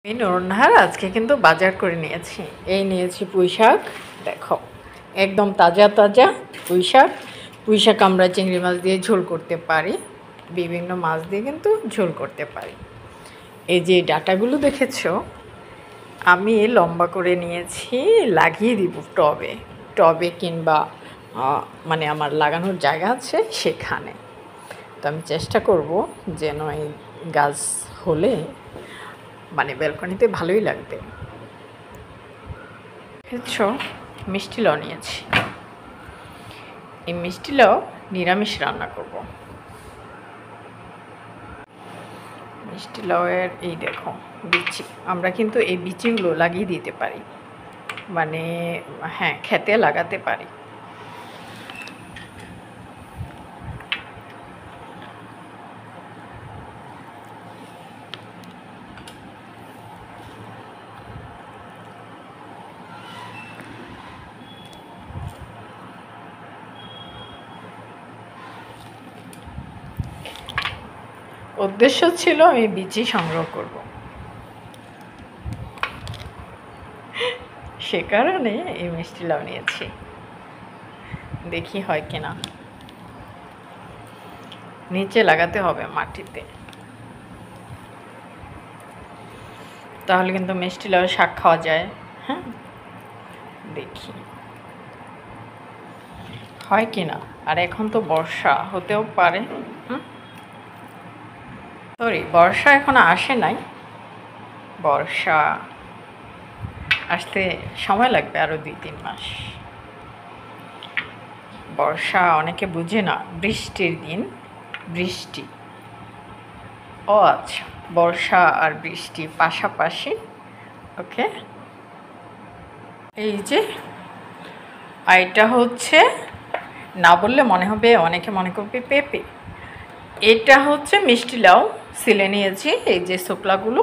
আমি নুরুন্নাহার আজকে কিন্তু বাজার করে নিয়েছি। এই নিয়েছি পুঁইশাক, দেখো একদম তাজা তাজা পুঁইশাক। পুঁইশাক আমরা চিংড়ি মাছ দিয়ে ঝোল করতে পারি, বিভিন্ন মাছ দিয়ে কিন্তু ঝোল করতে পারি। এই যে ডাঁটাগুলো দেখেছো, আমি লম্বা করে নিয়েছি, লাগিয়ে দিব টবে টবে কিংবা মানে আমার লাগানোর জায়গা আছে সেখানে। তো আমি চেষ্টা করব যেন এই গাছ হলে মানে ব্যালকনিতে ভালোই লাগবে। বুঝছো, মিষ্টি লাউ নিয়েছি। এই মিষ্টি লাউ নিরামিষ রান্না করব। মিষ্টি লাউয়ের এই দেখো বিচি, আমরা কিন্তু এই বিচিগুলো লাগিয়ে দিতে পারি, মানে হ্যাঁ খেতে লাগাতে পারি। উদ্দেশ্য ছিল আমি বিচি সংগ্রহ করব, সে কারণে এই মিষ্টি লাউ নিয়েছি। দেখি হয় কিনা। নিচে লাগাতে হবে মাটিতে, তাহলে কিন্তু মিষ্টি লাউ শাক খাওয়া যায়। হ্যাঁ, দেখি হয় কিনা। আর এখন তো বর্ষা, হতেও পারে। সরি, বর্ষা এখনো আসে নাই, বর্ষা আসতে সময় লাগবে আরও 2-3 মাস। বর্ষা অনেকে বুঝে না, বৃষ্টির দিন, বৃষ্টি। ও আচ্ছা, বর্ষা আর বৃষ্টি পাশাপাশি। ওকে, এই যে এটা হচ্ছে, না বললে মনে হবে, অনেকে মনে করবে পেঁপে। এটা হচ্ছে মিষ্টি লাউ, সিলে নিয়েছি। এই যে শুকলাগুলো